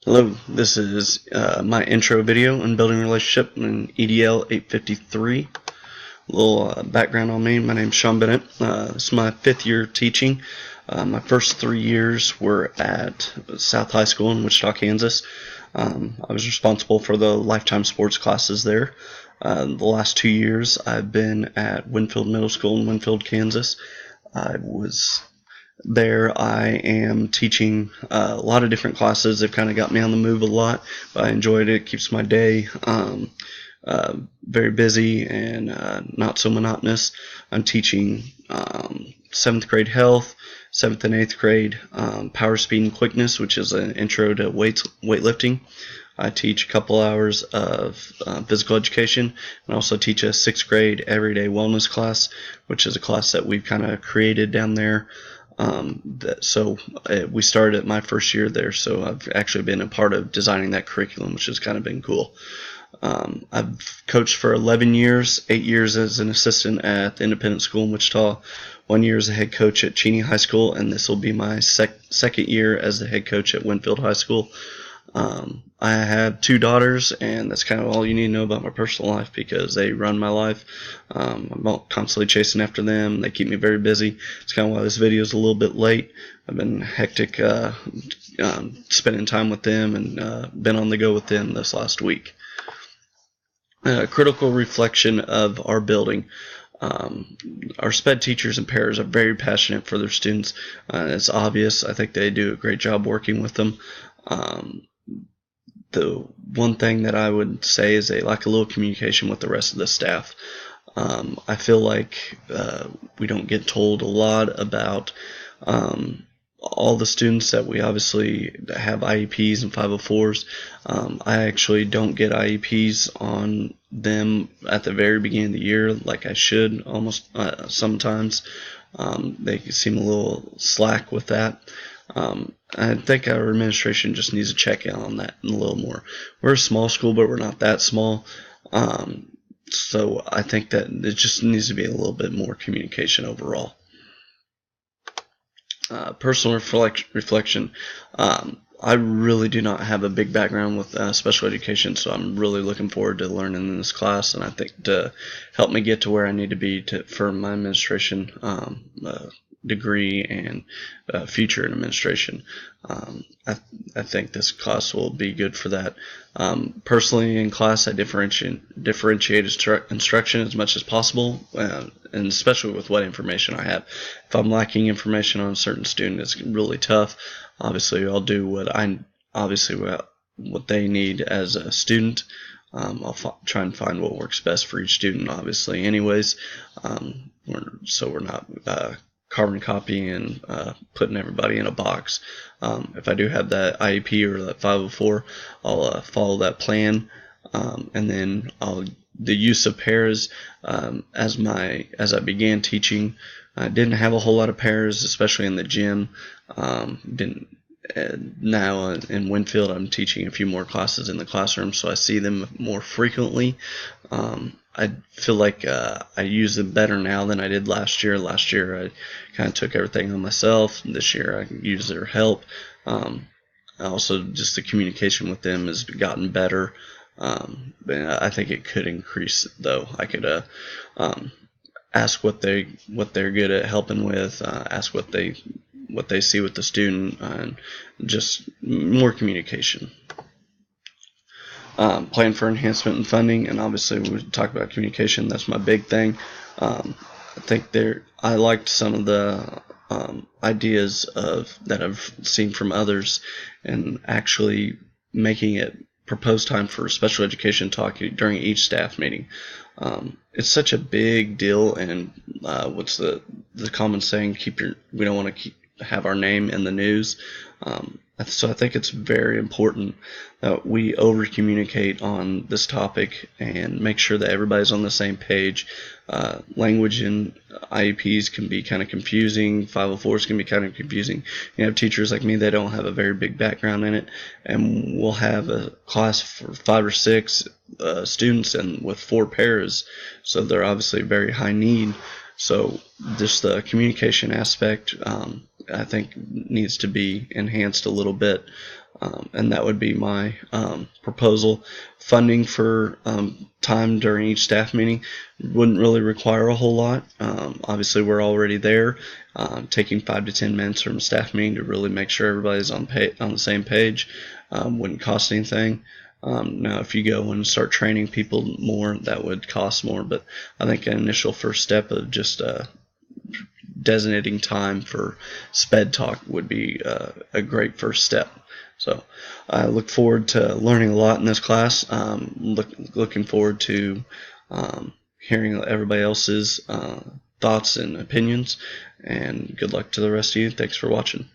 Hello, this is my intro video on building a relationship in EDL 853. A little background on me. My name's Sean Bennett. This is my 5th year teaching. My first 3 years were at South High School in Wichita, Kansas. I was responsible for the lifetime sports classes there. The last 2 years I've been at Winfield Middle School in Winfield, Kansas. I am teaching a lot of different classes. They've kind of got me on the move a lot, but I enjoyed it. It keeps my day very busy and not so monotonous. I'm teaching 7th grade health, 7th and 8th grade power, speed, and quickness, which is an intro to weightlifting. I teach a couple hours of physical education, and I also teach a 6th grade everyday wellness class, which is a class that we've kind of created down there. We started at my first year there, so I've actually been a part of designing that curriculum, which has kind of been cool. I've coached for 11 years, 8 years as an assistant at the independent school in Wichita, 1 year as a head coach at Cheney High School, and this will be my second year as the head coach at Winfield High School. I have 2 daughters, and that's kind of all you need to know about my personal life because they run my life. I'm constantly chasing after them. They keep me very busy. It's kind of why this video is a little bit late. I've been hectic spending time with them and been on the go with them this last week. Critical reflection of our building. Our SPED teachers and paras are very passionate for their students. It's obvious. I think they do a great job working with them. The one thing that I would say is they lack a little communication with the rest of the staff. I feel like we don't get told a lot about all the students that we obviously have IEPs and 504s. I actually don't get IEPs on them at the very beginning of the year like I should almost sometimes. They seem a little slack with that. I think our administration just needs to check in on that a little more. We're a small school, but we're not that small. So I think that it just needs to be a little bit more communication overall. Personal reflection. I really do not have a big background with special education, so I'm really looking forward to learning in this class, and I think to help me get to where I need to be for my administration degree and future in administration. I think this class will be good for that. Personally, in class, I differentiate instruction as much as possible, and especially with what information I have. If I'm lacking information on a certain student, it's really tough. Obviously, I'll do what they need as a student. I'll try and find what works best for each student, obviously, anyways. We're not carbon copy and putting everybody in a box. If I do have that IEP or that 504, I'll follow that plan, and then the use of pairs as I began teaching. I didn't have a whole lot of pairs, especially in the gym. Now in Winfield, I'm teaching a few more classes in the classroom, so I see them more frequently. I feel like I use them better now than I did last year. Last year, I kind of took everything on myself. This year, I use their help. Also, just the communication with them has gotten better. I think it could increase, though. I could ask what they're good at helping with. Ask what they see with the student, and just more communication. Plan for enhancement and funding, and obviously we talk about communication. That's my big thing. I think I liked some of the ideas that I've seen from others, and actually making it proposed time for special education talk during each staff meeting. It's such a big deal, and what's the common saying? We don't want to have our name in the news. So I think it's very important that we over-communicate on this topic and make sure that everybody's on the same page. Language in IEPs can be kind of confusing. 504s can be kind of confusing. You have teachers like me that don't have a very big background in it, and we'll have a class for 5 or 6 students and with 4 pairs, so they're obviously very high need. So just the communication aspect, I think, needs to be enhanced a little bit. and that would be my proposal. Funding for time during each staff meeting wouldn't really require a whole lot. Obviously, we're already there. Taking 5 to 10 minutes from a staff meeting to really make sure everybody's on the same page wouldn't cost anything. Now, if you go and start training people more, that would cost more. But I think an initial first step of just designating time for sped talk would be a great first step. So I look forward to learning a lot in this class. Looking forward to hearing everybody else's thoughts and opinions. And good luck to the rest of you. Thanks for watching.